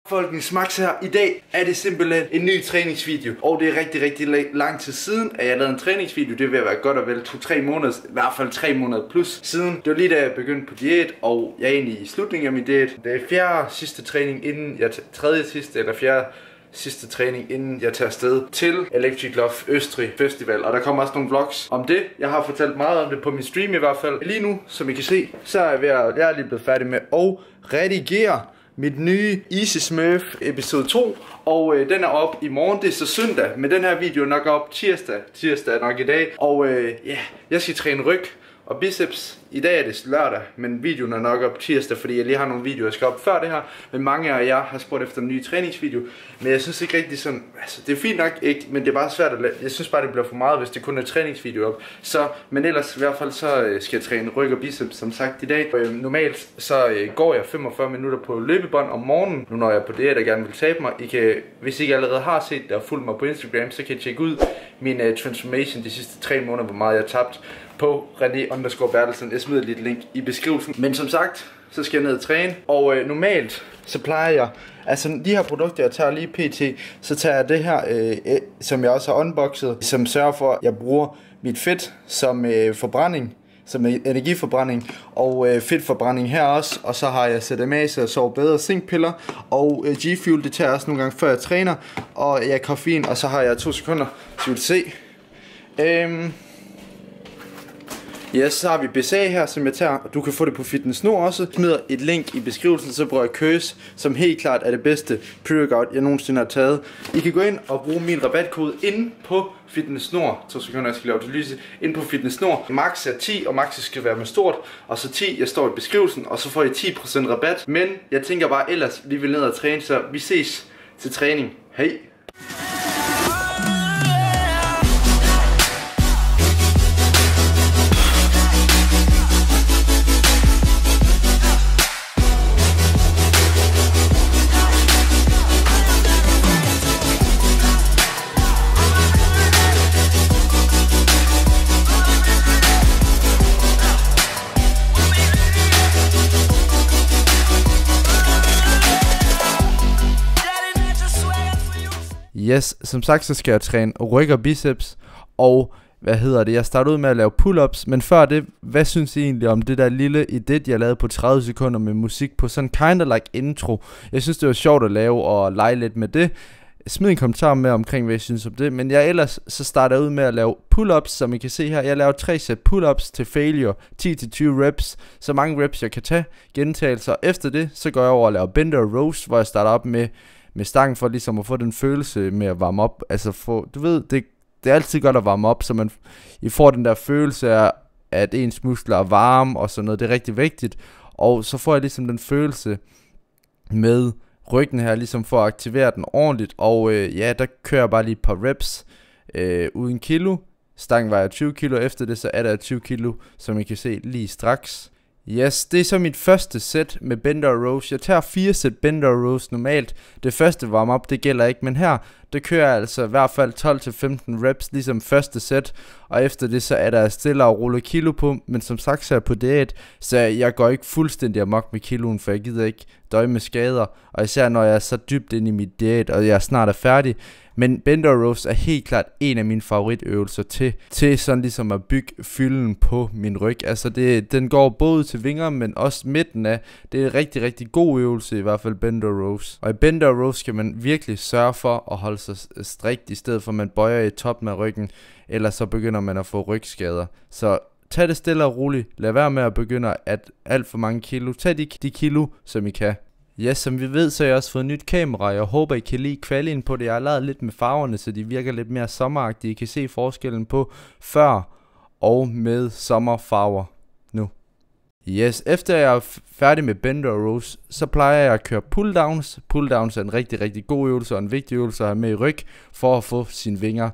Folkens, Max her. I dag er det simpelthen en ny træningsvideo. Og det er rigtig lang tid siden, at jeg lavede en træningsvideo. Det vil være godt og vel 2-3 måneder, i hvert fald 3 måneder plus siden. Det var lige da jeg begyndte på diæt, og jeg er egentlig i slutningen af min diæt. Det er fjerde sidste træning inden jeg fjerde sidste træning inden jeg tager afsted til Electric Love Østrig Festival. Og der kommer også nogle vlogs om det. Jeg har fortalt meget om det på min stream i hvert fald. Lige nu, som I kan se, så er jeg lige blevet færdig med at redigere mit nye Easy Smurf episode 2, og den er op i morgen, det er så søndag, men den her video er nok op tirsdag er nok i dag, og jeg skal træne ryg og biceps. I dag er det lørdag, men videoen er nok op tirsdag, fordi jeg lige har nogle videoer, jeg skal op før det her. Men mange af jer har spurgt efter en ny træningsvideo. Men jeg synes ikke rigtig sådan, altså det er fint nok ikke, men det er bare svært at lave. Jeg synes bare det bliver for meget, hvis det kun er træningsvideo op. Så, men ellers i hvert fald så skal jeg træne ryg og biceps, som sagt i dag. Normalt så går jeg 45 minutter på løbebånd om morgenen, nu når jeg er på det, der gerne vil tabe mig. I kan, hvis I ikke allerede har set det og fulgt mig på Instagram, så kan I tjekke ud min transformation de sidste 3 måneder, hvor meget jeg har tabt på René_Bertelsen. Jeg smider lidt link i beskrivelsen. Men som sagt, så skal jeg ned og træne. Og normalt, så plejer jeg, altså de her produkter, jeg tager lige pt, så tager jeg det her, som jeg også har unboxet, som sørger for, at jeg bruger mit fedt som forbrænding, som energiforbrænding, og fedtforbrænding her også. Og så har jeg ZMA, så jeg sover bedre, zinkpiller, og G-Fuel, det tager jeg også nogle gange før jeg træner. Og jeg koffein, og så har jeg 2 sekunder, så vil se. Ja, så har vi BCA her, som jeg tager, og du kan få det på Fitness Nord også. Jeg smider et link i beskrivelsen, så bruger jeg Køs, som helt klart er det bedste pre-workout, jeg nogensinde har taget. I kan gå ind og bruge min rabatkode inde på Fitness Nord. 2 sekunder, jeg skal lave det lyse. Inde på Fitness Nord. Max er 10, og Max skal være med stort. Og så 10, jeg står i beskrivelsen, og så får I 10% rabat. Men jeg tænker bare ellers, vi vil ned og træne, så vi ses til træning. Hej! Yes, som sagt så skal jeg træne ryg og biceps, og jeg startede ud med at lave pull-ups, men før det, hvad synes I egentlig om det der lille edit, jeg lavede på 30 sekunder med musik på sådan kinda like intro? Jeg synes det var sjovt at lave og lege lidt med det. Smid en kommentar med omkring hvad I synes om det, men jeg ellers så starter ud med at lave pull-ups, som I kan se her. Jeg laver 3 sæt pull-ups til failure, 10-20 reps, så mange reps jeg kan tage, gentagelser. Efter det, så går jeg over og laver bender og rows, hvor jeg starter op med stangen for ligesom at få den følelse med at varme op. Altså du ved, det er altid godt at varme op, så I får den der følelse af, at ens muskler er varme og sådan noget. Det er rigtig vigtigt. Og så får jeg ligesom den følelse med ryggen her, ligesom for at aktivere den ordentligt. Og der kører jeg bare lige et par reps uden kilo. Stangen vejer 20 kilo, efter det så er der 20 kilo, som I kan se lige straks. Yes, det er så mit første sæt med bender og rows. Jeg tager 4 sæt bender og rows normalt. Det første warm-up, det gælder ikke, men her, der kører jeg altså i hvert fald 12-15 reps, ligesom første sæt. Og efter det, så er der stille og roligt kilo på, men som sagt, så er jeg på diæt, så jeg går ikke fuldstændig amok med kiloen, for jeg gider ikke døje med skader. Og især når jeg er så dybt inde i mit diæt, og jeg snart er færdig. Men bender og rows er helt klart en af mine favoritøvelser til sådan ligesom at bygge fylden på min ryg. Altså den går både til vinger, men også midten af. Det er en rigtig god øvelse, i hvert fald bender og rows. Og i bender og rows skal man virkelig sørge for at holde sig strikt, i stedet for at man bøjer i toppen af ryggen, ellers så begynder man at få rygskader. Så tag det stille og roligt. Lad være med at begynde at alt for mange kilo. Tag de kilo, som I kan. Ja, som vi ved, så har jeg også fået nyt kamera. Jeg håber, I kan lide kvaliteten på det. Jeg har lavet lidt med farverne, så de virker lidt mere sommeragtige. I kan se forskellen på før og med sommerfarver nu. Yes, efter jeg er færdig med bender og rows, så plejer jeg at køre pull-downs. Pull-downs er en rigtig god øvelse og en vigtig øvelse at have med i ryg, for at få sine vinger,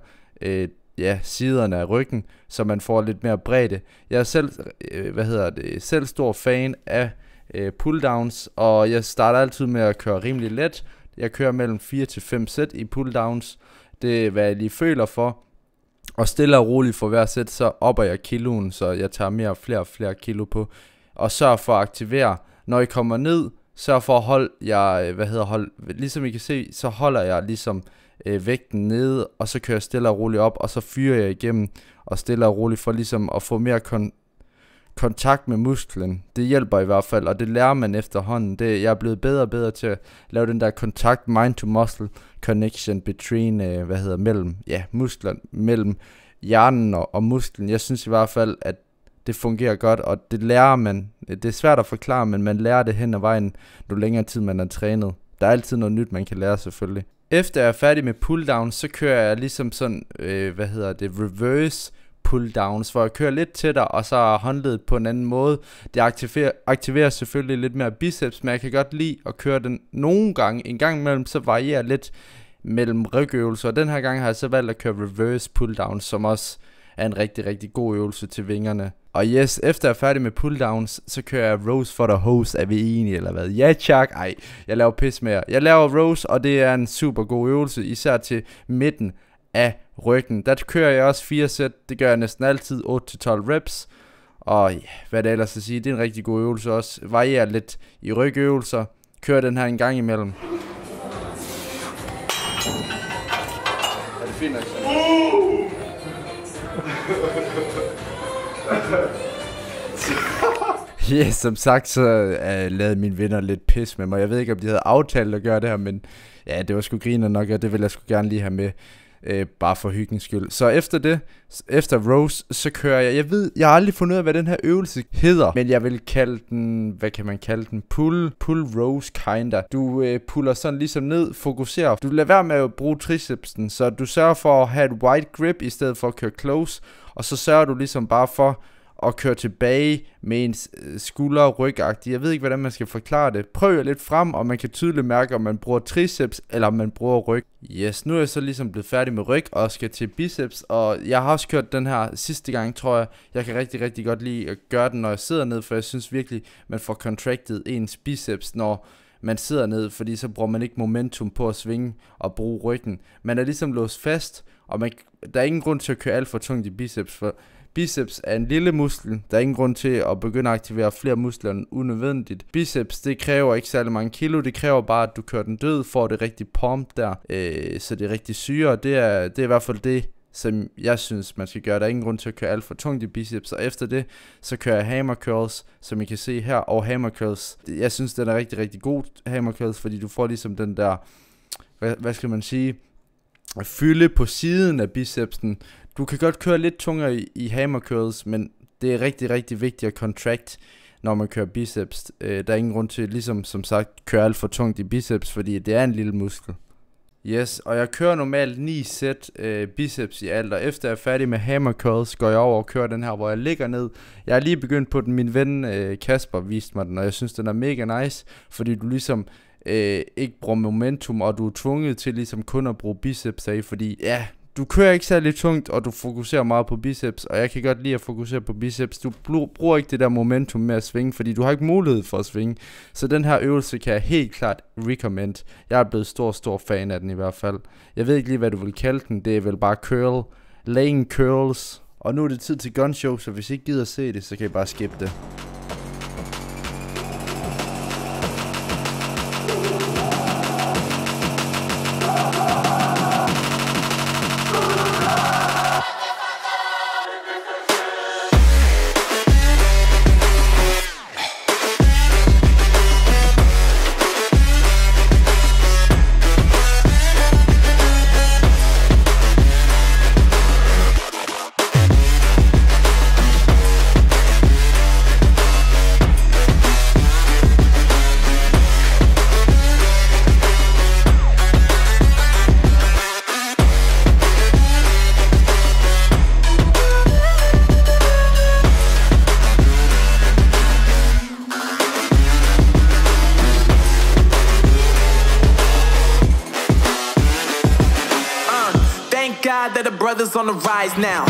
siderne af ryggen, så man får lidt mere bredde. Jeg er selv stor fan af pull-downs, og jeg starter altid med at køre rimelig let. Jeg kører mellem 4-5 sæt i pull-downs. Det er hvad jeg lige føler for. Og stille og roligt for hver sæt, så opper jeg kiloen, så jeg tager flere kilo på. Og sørg for at aktivere. Når I kommer ned, Sørg for at holde jeg, ligesom I kan se, så holder jeg ligesom vægten nede, og så kører jeg stille og roligt op, og så fyrer jeg igennem, og stille og roligt for ligesom at få mere kontakt med musklen. Det hjælper i hvert fald, og det lærer man efterhånden. Jeg er blevet bedre og bedre til at lave den der kontakt, mind to muscle connection between, mellem musklen, mellem hjernen og musklen. Jeg synes i hvert fald, at det fungerer godt, og det lærer man. Det er svært at forklare, men man lærer det hen ad vejen, jo længere tid man er trænet. Der er altid noget nyt, man kan lære selvfølgelig. Efter jeg er færdig med pull-down, så kører jeg ligesom sådan, reverse pull-downs, hvor jeg kører lidt tættere, og så er håndledet på en anden måde. Det aktiverer selvfølgelig lidt mere biceps, men jeg kan godt lide at køre den nogle gange. En gang imellem, så varierer lidt mellem rygøvelser, og den her gang har jeg så valgt at køre reverse pull-downs, som også er en rigtig, rigtig god øvelse til vingerne. Og yes, efter jeg er færdig med pull-downs, så kører jeg rows for the hose. Er vi enige eller hvad? Ja, Chuck. Ej, jeg laver pis mere. Jeg laver rows, og det er en super god øvelse, især til midten af ryggen. Der kører jeg også 4 sæt. Det gør jeg næsten altid, 8-12 reps. Og hvad det ellers at sige, det er en rigtig god øvelse også. Varierer lidt i rygøvelser. Kører den her en gang imellem. Er det fint, yes, som sagt, så lavede mine venner lidt pis med mig. Jeg ved ikke, om de havde aftalt at gøre det her, men ja, det var sgu griner nok, og det ville jeg sgu gerne lige have med, bare for hyggens skyld. Så efter rows, så kører jeg har aldrig fundet ud af, hvad den her øvelse hedder, men jeg vil kalde den, hvad kan man kalde den? Pull rows kinda. Du puller sådan ligesom ned, fokuserer. Du lader være med at bruge tricepsen, så du sørger for at have et wide grip, i stedet for at køre close, og så sørger du ligesom bare for og køre tilbage med ens skulder og rygagtigt. Jeg ved ikke, hvordan man skal forklare det. Prøv jer lidt frem, og man kan tydeligt mærke, om man bruger triceps, eller om man bruger ryg. Yes, nu er jeg så ligesom blevet færdig med ryg, og skal til biceps, og jeg har også kørt den her sidste gang, tror jeg. Jeg kan rigtig, rigtig godt lide at gøre den, når jeg sidder ned, for jeg synes virkelig, man får contracted ens biceps, når man sidder ned, fordi så bruger man ikke momentum på at svinge og bruge ryggen. Man er ligesom låst fast, og der er ingen grund til at køre alt for tungt i biceps, for biceps er en lille muskel. Der er ingen grund til at begynde at aktivere flere muskler end unødvendigt. Biceps, det kræver ikke særlig mange kilo. Det kræver bare, at du kører den død, får det rigtig pump der. Så det er rigtig syre. Det er i hvert fald det, som jeg synes, man skal gøre. Der er ingen grund til at køre alt for tungt i biceps. Og efter det, så kører jeg hammer curls, som I kan se her. Og hammer curls, jeg synes, den er rigtig, rigtig god, hammer curls, fordi du får ligesom den der, hvad skal man sige, fylde på siden af bicepsen. Du kan godt køre lidt tungere i hammer curls, men det er rigtig, rigtig vigtigt at contract, når man kører biceps. Der er ingen grund til, ligesom som sagt, køre alt for tungt i biceps, fordi det er en lille muskel. Yes, og jeg kører normalt 9 sæt biceps i alt, og efter jeg er færdig med hammer curls, går jeg over og kører den her, hvor jeg ligger ned. Jeg er lige begyndt på den, min ven Kasper viste mig den, og jeg synes, den er mega nice, fordi du ligesom ikke bruger momentum, og du er tvunget til ligesom kun at bruge biceps af, fordi ja, du kører ikke særlig tungt, og du fokuserer meget på biceps, og jeg kan godt lide at fokusere på biceps. Du bruger ikke det der momentum med at svinge, fordi du har ikke mulighed for at svinge. Så den her øvelse kan jeg helt klart recommend. Jeg er blevet stor fan af den i hvert fald. Jeg ved ikke lige, hvad du vil kalde den. Det er vel bare laying curls. Og nu er det tid til gun show, så hvis I ikke gider se det, så kan I bare skippe det. That the brothers on the rise now.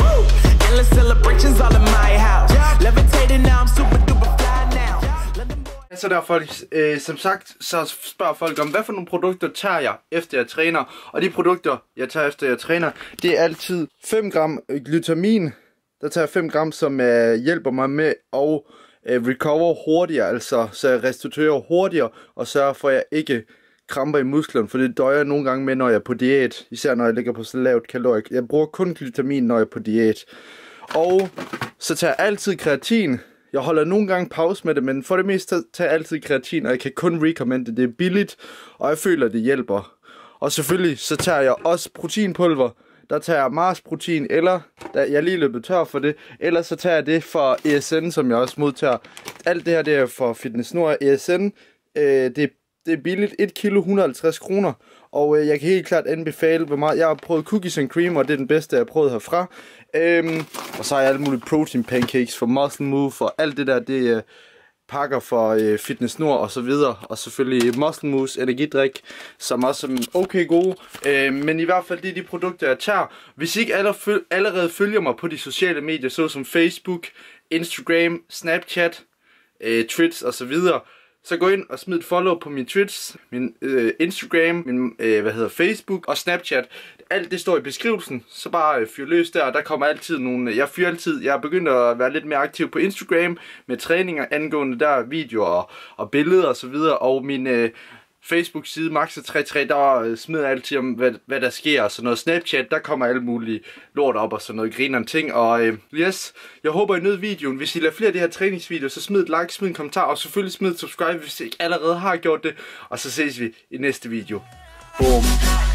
Endless celebrations all in my house. Levitating now, I'm super duper fly now. Så der folk, som sagt, så spørger folk om, hvad for nogle produkter tager jeg efter jeg træner. Og de produkter, jeg tager efter jeg træner, det er altid 5 gram glutamin. Der tager jeg 5 gram, som hjælper mig med at recover hurtigere, altså så jeg restituerer hurtigere, og sørger for, at jeg ikke kramper i musklerne, for det døjer jeg nogle gange med, når jeg er på diæt, især når jeg ligger på så lavt kalorie. Jeg bruger kun glutamin, når jeg er på diæt. Og så tager jeg altid kreatin. Jeg holder nogle gange pause med det, men for det meste tager jeg altid kreatin, og jeg kan kun recommende det. Det er billigt, og jeg føler, det hjælper. Og selvfølgelig så tager jeg også proteinpulver. Der tager jeg Mars protein, eller jeg er lige løbet tør for det, eller så tager jeg det for ESN, som jeg også modtager. Alt det her, det er for Fitness Nord. ESN, det er billigt. 1 kilo 150 kroner. Og jeg kan helt klart anbefale, hvor meget. Jeg har prøvet cookies and cream, og det er den bedste, jeg har prøvet herfra. Og så har jeg alle mulige protein pancakes for Muscle Move, og alt det der, det pakker for Fitness Nord og så videre. Og selvfølgelig Muscle Moves energidrik, som også er okay gode. Men i hvert fald, det er de produkter, jeg tager. Hvis I ikke allerede følger mig på de sociale medier, såsom Facebook, Instagram, Snapchat, Twitch og så videre, så gå ind og smid et follow på min Twitch, min Instagram, min Facebook og Snapchat. Alt det står i beskrivelsen, så bare fyr løs der. Der kommer altid nogle, jeg er begyndt at være lidt mere aktiv på Instagram med træninger angående der videoer og billeder og så videre. Og min Facebook-side Maxa33, der smider jeg altid om, hvad der sker og sådan noget. Snapchat, der kommer alle mulige lort op og sådan noget grinerende ting. Og yes, jeg håber I nød videoen. Hvis I lader flere af de her træningsvideoer, så smid et like, smid en kommentar, og selvfølgelig smid et subscribe, hvis I ikke allerede har gjort det. Og så ses vi i næste video. Boom.